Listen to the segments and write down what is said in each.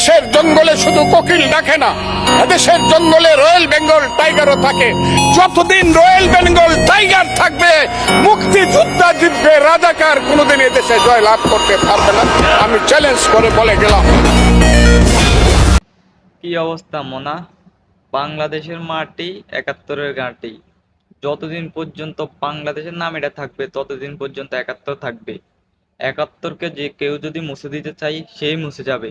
এদেশের জঙ্গলে শুধু কোকিল ডাকে না, এদেশের জঙ্গলে রয়্যাল বেঙ্গল টাইগারও থাকে। যতদিন রয়্যাল বেঙ্গল টাইগার থাকবে, মুক্তিযোদ্ধা জিতবে, রাজাকার কোনোদিন এদেশে জয় লাভ করতে পারবে না। আমি চ্যালেঞ্জ করে বলে গেলাম। কি অবস্থা মোনা? বাংলাদেশের মাটি একাত্তরের ঘাঁটি। যতদিন পর্যন্ত বাংলাদেশের নাম এটা থাকবে ততদিন পর্যন্ত একাত্তর থাকবে। একাত্তরকে যে কেউ যদি মুছে দিতে চাই সেই মুছে যাবে,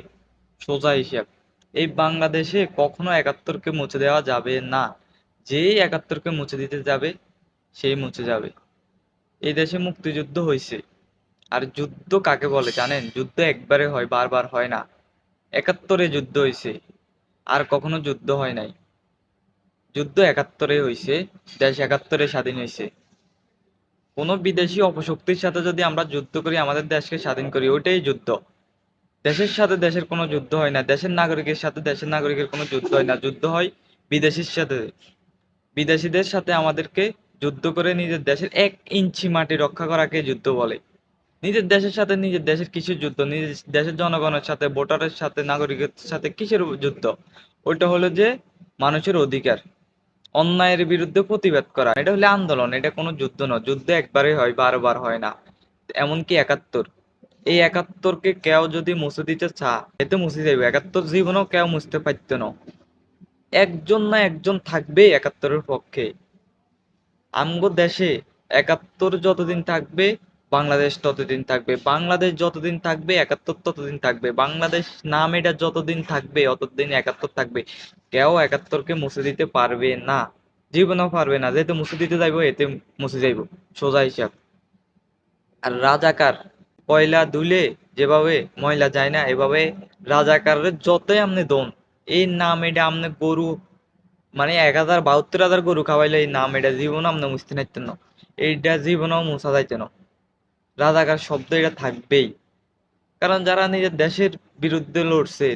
সোজা হিসাব। এই বাংলাদেশে কখনো একাত্তরকে মুছে দেওয়া যাবে না। যেই একাত্তরকে মুছে দিতে যাবে সেই মুছে যাবে। এই দেশে মুক্তিযুদ্ধ হয়েছে, আর যুদ্ধ কাকে বলে জানেন? যুদ্ধ একবারে হয়, বারবার হয় না। একাত্তরে যুদ্ধ হয়েছে, আর কখনো যুদ্ধ হয় নাই। যুদ্ধ একাত্তরে হয়েছে, দেশ একাত্তরে স্বাধীন হয়েছে। কোনো বিদেশি অপশক্তির সাথে যদি আমরা যুদ্ধ করি, আমাদের দেশকে স্বাধীন করি, ওইটাই যুদ্ধ। দেশের সাথে দেশের কোনো যুদ্ধ হয় না, দেশের নাগরিকের সাথে দেশের নাগরিকের কোনো যুদ্ধ হয় না। যুদ্ধ হয় বিদেশির সাথে। বিদেশিদের সাথে আমাদেরকে যুদ্ধ করে নিজের দেশের 1 ইঞ্চি মাটি রক্ষা করাকে যুদ্ধ বলে। নিজের দেশের সাথে নিজের দেশের কিসের যুদ্ধ? নিজের দেশের জনগণের সাথে, ভোটারের সাথে, নাগরিকের সাথে কিসের যুদ্ধ? ওইটা হলো যে মানুষের অধিকার, অন্যায়ের বিরুদ্ধে প্রতিবাদ করা। এটা হলে আন্দোলন, এটা কোনো যুদ্ধ নয়। যুদ্ধ একবারে হয়, বারবার হয় না। এমনকি একাত্তর, এই একাত্তরকে কেউ যদি মুছে দিতে এতে মুছে যাবে। একাত্তর জীবনেও কেউ মুছতে পারতো না। একজন না একজন থাকবে একাত্তরের পক্ষে। আমগো দেশে একাত্তর যতদিন থাকবে, বাংলাদেশ ততদিন থাকবে। বাংলাদেশ যতদিন থাকবে, একাত্তর ততদিন থাকবে। বাংলাদেশ নাম এটা যতদিন থাকবে, অতদিন একাত্তর থাকবে। কেউ একাত্তরকে মুছে দিতে পারবে না, জীবনেও পারবে না। যেহেতু মুছে দিতে যাইবো, এতে মুছে যাইবো, সোজা হিসাব। আর রাজাকার, কয়লা ধুলে যেভাবে ময়লা যায় না, এভাবে রাজাকারের যতই আমনে দন, এই নাম এটা আমনে গরু, মানে 1072,000 গরু খাওয়াইলে এই নাম এটা জীবন আপনি মুছতে নাইতেন না। এইটা জীবনেও মুছা যাইতে না। রাজাকার শব্দ এটা থাকবেই। কারণ যারা নিজের দেশের বিরুদ্ধে লড়ছে,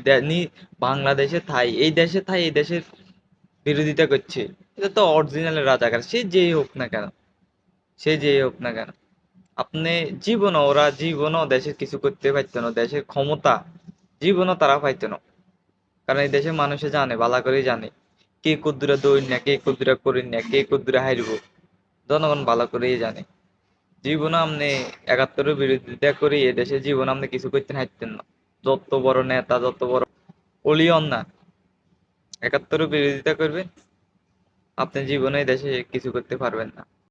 বাংলাদেশে থাই, এই দেশে থাই, এই দেশের বিরোধিতা করছে, এটা তো অরিজিনাল রাজাকার। সে যেই হোক না কেন, সে যেই হোক না কেন, আপনি জীবনও, ওরা জীবনও দেশের কিছু করতে পারতো না। দেশের ক্ষমতা জীবনও তারা পাইতো না। কারণ এই দেশের মানুষে জানে, ভালো করেই জানে, কে কদ্দুরা দৌড় না, কে কদ্দুরা করেন না, কে কদ্দুরা হারব। জনগণ ভালো করেই জানে। জীবনে আপনি একাত্তরের বিরোধিতা করি এ দেশে জীবন আপনি কিছু করতে হারতেন না। যত বড় নেতা, যত বড় অলিয়ন না, একাত্তরের বিরোধিতা করবেন, আপনি জীবনে এই দেশে কিছু করতে পারবেন না।